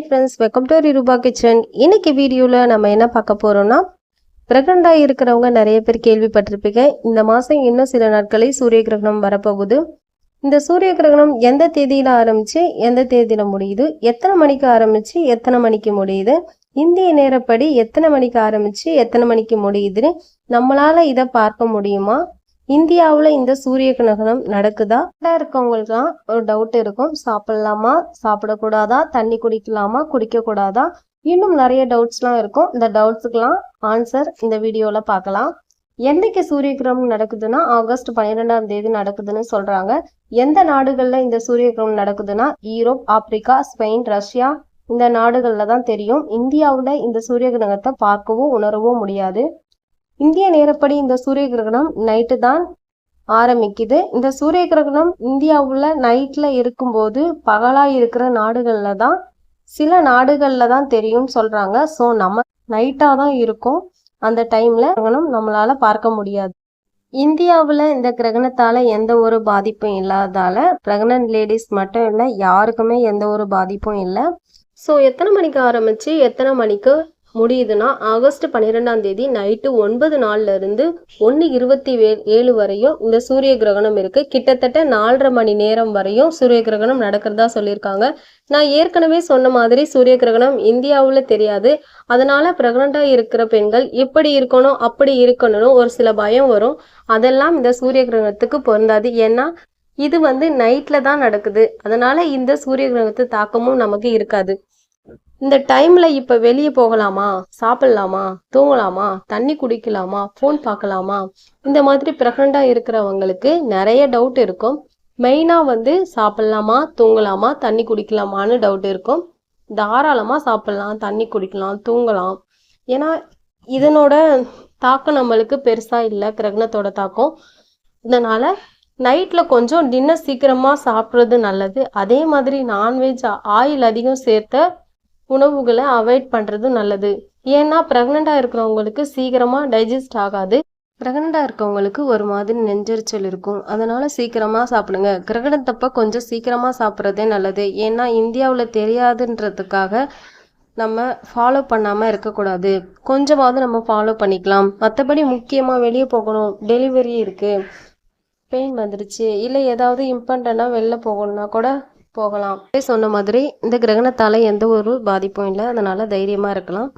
Friends, welcome to ரூபா kitchen. இன்னைக்கு வீடியோவில் நம்ம என்ன பார்க்க போகிறோம்னா, பிரெக்னண்டாக இருக்கிறவங்க நிறைய பேர் கேள்விப்பட்டிருப்பீங்க. இந்த மாதம் இன்னும் சில நாட்களில் சூரிய கிரகணம் வரப்போகுது. இந்த சூரிய கிரகணம் எந்த தேதியில் ஆரம்பித்து எந்த தேதியில் முடியுது, எத்தனை மணிக்கு ஆரம்பித்து எத்தனை மணிக்கு முடியுது, இந்திய நேரப்படி எத்தனை மணிக்கு ஆரம்பித்து எத்தனை மணிக்கு முடியுதுன்னு நம்மளால் இதை பார்க்க முடியுமா? இந்தியாவில் இந்த சூரிய கிரகணம் நடக்குதா? இருக்கவங்களுக்குலாம் ஒரு டவுட் இருக்கும். சாப்பிடலாமா, சாப்பிடக்கூடாதா, தண்ணி குடிக்கலாமா, குடிக்கக்கூடாதா, இன்னும் நிறைய டவுட்ஸ்லாம் இருக்கும். இந்த டவுட்ஸுக்கெல்லாம் ஆன்சர் இந்த வீடியோவில் பார்க்கலாம். என்னைக்கு சூரிய கிரகணம் நடக்குதுன்னா ஆகஸ்ட் 12ஆம் தேதி நடக்குதுன்னு சொல்றாங்க. எந்த நாடுகளில் இந்த சூரிய கிரகணம் நடக்குதுன்னா யூரோப், ஆப்பிரிக்கா, ஸ்பெயின், ரஷ்யா இந்த நாடுகளில் தான் தெரியும். இந்தியாவில் இந்த சூரிய கிரகணத்தை பார்க்கவோ உணரவோ முடியாது. இந்திய நேரப்படி இந்த சூரிய கிரகணம் நைட்டு தான் ஆரம்பிக்குது. இந்த சூரிய கிரகணம் இந்தியாவில் நைட்டில் இருக்கும்போது பகலாக இருக்கிற நாடுகளில் தான் சில நாடுகளில் தான் தெரியும் சொல்கிறாங்க. ஸோ நம்ம நைட்டாக தான் இருக்கும். அந்த டைமில் கிரகணம் நம்மளால் பார்க்க முடியாது. இந்தியாவில் இந்த கிரகணத்தால் எந்த ஒரு பாதிப்பும் இல்லாததால் ப்ரெக்னன்ட் லேடிஸ் மட்டும் இல்லை, யாருக்குமே எந்த ஒரு பாதிப்பும் இல்லை. ஸோ எத்தனை மணிக்கு ஆரம்பித்து எத்தனை மணிக்கு முடியுதுன்னா ஆகஸ்ட் 12ஆம் தேதி நைட்டு 9 இருந்து 1:27 வரையும் இந்த சூரிய கிரகணம் இருக்கு. கிட்டத்தட்ட 4.5 மணி நேரம் வரையும் சூரிய கிரகணம் நடக்கிறதா சொல்லியிருக்காங்க. நான் ஏற்கனவே சொன்ன மாதிரி சூரிய கிரகணம் இந்தியாவில் தெரியாது. அதனால பிரெக்னண்டா இருக்கிற பெண்கள் இப்படி இருக்கணும் அப்படி இருக்கணும்னு ஒரு சில பயம் வரும். அதெல்லாம் இந்த சூரிய கிரகணத்துக்கு பொருந்தாது. ஏன்னா இது நைட்ல தான் நடக்குது. அதனால இந்த சூரிய கிரகணத்து தாக்கமும் நமக்கு இருக்காது. இந்த டைம்ல இப்ப வெளியே போகலாமா, சாப்பிடலாமா, தூங்கலாமா, தண்ணி குடிக்கலாமா, ஃபோன் பார்க்கலாமா, இந்த மாதிரி பிரெக்னண்டா இருக்கிறவங்களுக்கு நிறைய டவுட் இருக்கும். மெயினா சாப்பிடலாமா, தூங்கலாமா, தண்ணி குடிக்கலாமான்னு டவுட் இருக்கும். தாராளமா சாப்பிடலாம், தண்ணி குடிக்கலாம், தூங்கலாம். ஏன்னா இதனோட தாக்கம் நம்மளுக்கு பெருசா இல்லை, கிரகணத்தோட தாக்கம். இதனால நைட்ல கொஞ்சம் டின்னர் சீக்கிரமா சாப்பிட்றது நல்லது. அதே மாதிரி நான்வெஜ், ஆயில் அதிகம் சேர்த்த உணவுகளை அவாய்ட் பண்ணுறது நல்லது. ஏன்னா ப்ரெக்னெண்ட்டாக இருக்கிறவங்களுக்கு சீக்கிரமாக டைஜஸ்ட் ஆகாது. ப்ரெக்னெண்ட்டாக இருக்கவங்களுக்கு ஒரு மாதிரி நெஞ்சரிச்சல் இருக்கும். அதனால் சீக்கிரமாக சாப்பிடுங்க. கிரகணத்தப்போ கொஞ்சம் சீக்கிரமாக சாப்பிட்றதே நல்லது. ஏன்னா இந்தியாவில் தெரியாதுன்றதுக்காக நம்ம ஃபாலோ பண்ணாமல் இருக்கக்கூடாது. கொஞ்சமாவது நம்ம ஃபாலோ பண்ணிக்கலாம். மற்றபடி முக்கியமாக வெளியே போகணும், டெலிவரி இருக்குது, பெயின் வந்துருச்சு, இல்லை ஏதாவது இம்பார்ட்டண்ட்டாக வெளில போகணுன்னா கூட போகலாம். சொன்ன மாதிரி இந்த கிரகணத்தால் எந்த ஒரு பாதிப்பும் இல்லை. அதனால தைரியமாக இருக்கலாம்.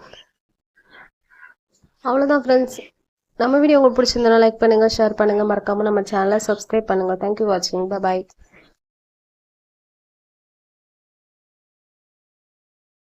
அவ்வளோதான் ஃப்ரெண்ட்ஸ். நம்ம வீடியோ உங்களுக்கு பிடிச்சிருந்தனா லைக் பண்ணுங்கள், ஷேர் பண்ணுங்கள், மறக்காமல் நம்ம சேனலை சப்ஸ்கிரைப் பண்ணுங்கள். தேங்க்யூ வாட்சிங். பாய்.